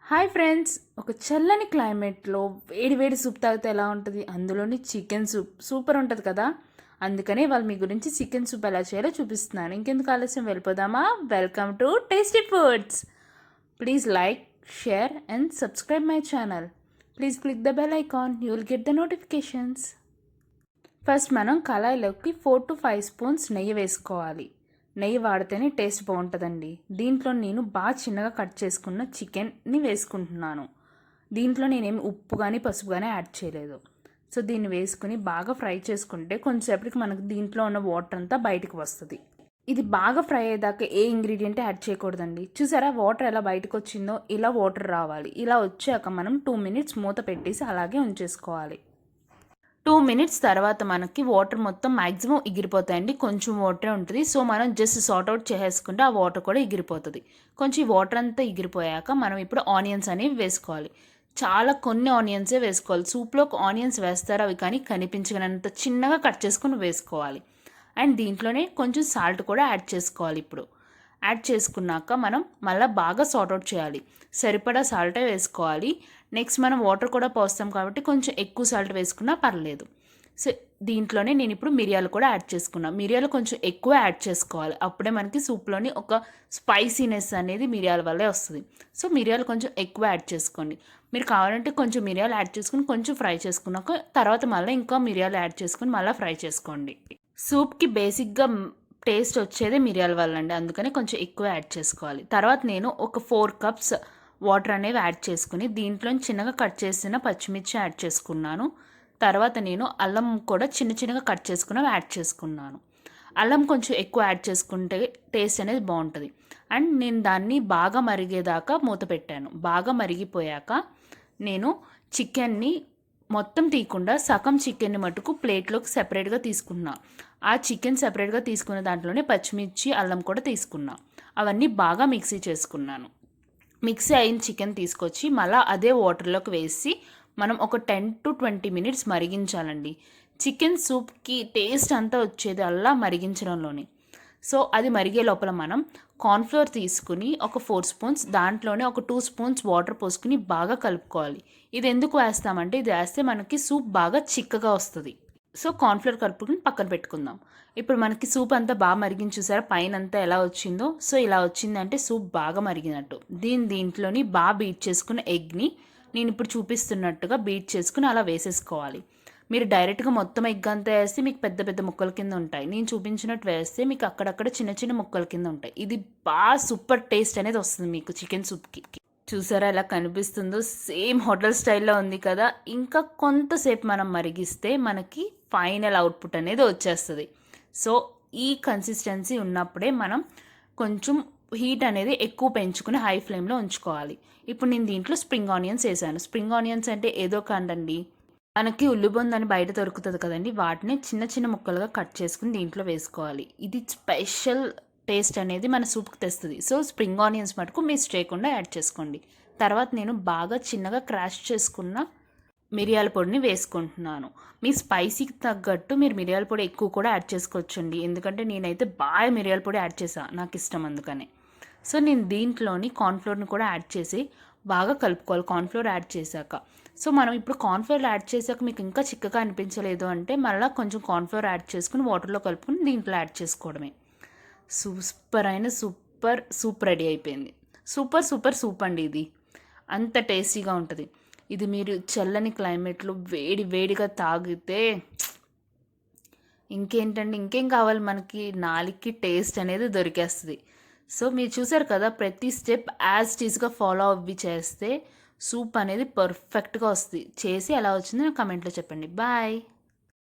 Hi friends, ఒక చల్లని క్లైమేట్లో వేడి వేడి సూప్ తాగితే ఎలా ఉంటుంది? అందులోని చికెన్ సూప్ సూపర్ ఉంటుంది కదా. అందుకనే వాళ్ళు మీ గురించి చికెన్ సూప్ ఎలా చేయాలో చూపిస్తున్నాను. ఇంకెందుకు ఆలస్యం, వెళ్ళిపోదామా? Welcome to tasty foods. Please like, share and subscribe my channel. Please click the bell icon, you will get the notifications. First మనం కళాయిలోకి 4 to 5 స్పూన్స్ నెయ్యి వేసుకోవాలి. నెయ్యి వాడితేనే టేస్ట్ బాగుంటుందండి. దీంట్లో నేను బాగా చిన్నగా కట్ చేసుకున్న చికెన్ని వేసుకుంటున్నాను. దీంట్లో నేనేమి ఉప్పు కానీ పసుపు కానీ యాడ్ చేయలేదు. సో దీన్ని వేసుకుని బాగా ఫ్రై చేసుకుంటే కొంచెంసేపటికి మనకు దీంట్లో ఉన్న వాటర్ అంతా బయటకు వస్తుంది. ఇది బాగా ఫ్రై అయ్యేదాకా ఏ ఇంగ్రీడియంట్ యాడ్ చేయకూడదండి. చూసారా వాటర్ ఎలా బయటకు వచ్చిందో? ఇలా వాటర్ రావాలి. ఇలా వచ్చాక మనం 2 minutes మూత పెట్టేసి అలాగే ఉంచేసుకోవాలి. 2 minutes తర్వాత మనకి వాటర్ మొత్తం మ్యాక్సిమం ఎగిరిపోతాయండి. కొంచెం వాటరే ఉంటుంది. సో మనం జస్ట్ సార్ట్ అవుట్ చేసేసుకుంటే ఆ వాటర్ కూడా ఎగిరిపోతుంది. కొంచెం ఈ వాటర్ అంతా ఎగిరిపోయాక మనం ఇప్పుడు ఆనియన్స్ అనేవి వేసుకోవాలి. చాలా కొన్ని ఆనియన్సే వేసుకోవాలి. సూప్లోకి ఆనియన్స్ వేస్తారు, అవి కానీ కనిపించగనంత చిన్నగా కట్ చేసుకుని వేసుకోవాలి. అండ్ దీంట్లోనే కొంచెం సాల్ట్ కూడా యాడ్ చేసుకోవాలి. ఇప్పుడు యాడ్ చేసుకున్నాక మనం మళ్ళీ బాగా సార్ట్ అవుట్ చేయాలి. సరిపడా సాల్టే వేసుకోవాలి. నెక్స్ట్ మనం వాటర్ కూడా పోస్తాం కాబట్టి కొంచెం ఎక్కువ సాల్ట్ వేసుకున్నా పర్లేదు. సో దీంట్లోనే నేను ఇప్పుడు మిరియాలు కూడా యాడ్ చేసుకున్నాను. మిరియాలు కొంచెం ఎక్కువ యాడ్ చేసుకోవాలి. అప్పుడే మనకి సూప్లోని ఒక స్పైసీనెస్ అనేది మిరియాల వల్లే వస్తుంది. సో మిరియాలు కొంచెం ఎక్కువ యాడ్ చేసుకోండి. మీరు కావాలంటే కొంచెం మిరియాలు యాడ్ చేసుకుని కొంచెం ఫ్రై చేసుకున్నాక తర్వాత మళ్ళీ ఇంకా మిరియాలు యాడ్ చేసుకుని మళ్ళీ ఫ్రై చేసుకోండి. సూప్కి బేసిక్గా టేస్ట్ వచ్చేదే మిరియాల వల్ల అండి. అందుకని కొంచెం ఎక్కువ యాడ్ చేసుకోవాలి. తర్వాత నేను ఒక 4 cups వాటర్ అనేవి యాడ్ చేసుకుని దీంట్లో చిన్నగా కట్ చేసిన పచ్చిమిర్చి యాడ్ చేసుకున్నాను. తర్వాత నేను అల్లం కూడా చిన్నగా కట్ చేసుకున్నవి యాడ్ చేసుకున్నాను. అల్లం కొంచెం ఎక్కువ యాడ్ చేసుకుంటే టేస్ట్ అనేది బాగుంటుంది. అండ్ నేను దాన్ని బాగా మరిగేదాకా మూత పెట్టాను. బాగా మరిగిపోయాక నేను చికెన్ని మొత్తం తీయకుండా సగం చికెన్ని మటుకు ప్లేట్లోకి సెపరేట్గా తీసుకున్నా. ఆ చికెన్ సెపరేట్గా తీసుకున్న దాంట్లోనే పచ్చిమిర్చి అల్లం కూడా తీసుకున్నా. అవన్నీ బాగా మిక్సీ చేసుకున్నాను. మిక్సీ అయిన చికెన్ తీసుకొచ్చి మళ్ళీ అదే వాటర్లోకి వేసి మనం ఒక 10 to 20 minutes మరిగించాలండి. చికెన్ సూప్కి టేస్ట్ అంతా వచ్చేది అలా మరిగించడంలోనే. సో అది మరిగే లోపల మనం కార్న్ఫ్లోర్ తీసుకుని ఒక 4 spoons, దాంట్లోనే ఒక 2 spoons వాటర్ పోసుకుని బాగా కలుపుకోవాలి. ఇది ఎందుకు వేస్తామంటే ఇది వేస్తే మనకి సూప్ బాగా చిక్కగా వస్తుంది. సో కార్న్ఫ్లోర్ కలుపుకుని పక్కన పెట్టుకుందాం. ఇప్పుడు మనకి సూప్ అంతా బాగా మరిగించి చూసారా పైన అంతా ఎలా వచ్చిందో? సో ఇలా వచ్చిందంటే సూప్ బాగా మరిగినట్టు. దీంట్లోని బాగా బీట్ చేసుకున్న ఎగ్ని నేను ఇప్పుడు చూపిస్తున్నట్టుగా బీట్ చేసుకుని అలా వేసేసుకోవాలి. మీరు డైరెక్ట్గా మొత్తం ఎగ్ అంతా వేస్తే మీకు పెద్ద పెద్ద ముక్కల కింద ఉంటాయి. నేను చూపించినట్టు వేస్తే మీకు అక్కడక్కడ చిన్న చిన్న ముక్కల కింద ఉంటాయి. ఇది బాగా సూపర్ టేస్ట్ అనేది వస్తుంది మీకు చికెన్ సూప్కి. చూసారా ఎలా కనిపిస్తుందో? సేమ్ హోటల్ స్టైల్లో ఉంది కదా. ఇంకా కొంతసేపు మనం మరిగిస్తే మనకి ఫైనల్ అవుట్పుట్ అనేది వచ్చేస్తుంది. సో ఈ కన్సిస్టెన్సీ ఉన్నప్పుడే మనం కొంచెం హీట్ అనేది ఎక్కువ పెంచుకుని హై ఫ్లేమ్లో ఉంచుకోవాలి. ఇప్పుడు నేను దీంట్లో స్ప్రింగ్ ఆనియన్స్ వేసాను. స్ప్రింగ్ ఆనియన్స్ అంటే ఏదో కాదండి, మనకి ఉల్లిబొందని బయట దొరుకుతుంది కదండి, వాటిని చిన్న చిన్న ముక్కలుగా కట్ చేసుకుని దీంట్లో వేసుకోవాలి. ఇది స్పెషల్ టేస్ట్ అనేది మన సూప్కి తెస్తుంది. సో స్ప్రింగ్ ఆనియన్స్ మటుకు మిస్ చేయకుండా యాడ్ చేసుకోండి. తర్వాత నేను బాగా చిన్నగా క్రాష్ చేసుకున్న మిరియాల పొడిని వేసుకుంటున్నాను. మీ స్పైసీకి తగ్గట్టు మీరు మిరియాల పొడి ఎక్కువ కూడా యాడ్ చేసుకోవచ్చండి. ఎందుకంటే నేనైతే బాగా మిరియాల పొడి యాడ్ చేసాను, నాకు ఇష్టం అందుకనే. సో నేను దీంట్లోని కార్న్ఫ్లోర్ని కూడా యాడ్ చేసి బాగా కలుపుకోవాలి. కార్న్ఫ్లోర్ యాడ్ చేశాక సో మనం ఇప్పుడు కార్న్ఫ్లోర్ యాడ్ చేశాక మీకు ఇంకా చిక్కగా అనిపించలేదు అంటే మళ్ళీ కొంచెం కార్న్ఫ్లోర్ యాడ్ చేసుకుని వాటర్లో కలుపుకుని దీంట్లో యాడ్ చేసుకోవడమే. సూపర్ అయిన సూప్ రెడీ అయిపోయింది. సూపర్ సూప్ అండి. ఇది అంత టేస్టీగా ఉంటుంది. ఇది మీరు చల్లని క్లైమేట్లో వేడిగా తాగితే ఇంకేంటండి, ఇంకేం కావాలి మనకి? నాలుగుకి టేస్ట్ అనేది దొరికేస్తుంది. సో మీరు చూసారు కదా, ప్రతి స్టెప్ యాజ్ టీజ్గా ఫాలో అవ్వి చేస్తే సూప్ అనేది పర్ఫెక్ట్గా వస్తుంది. చేసి ఎలా వచ్చిందో నాకు కమెంట్లో చెప్పండి. బాయ్.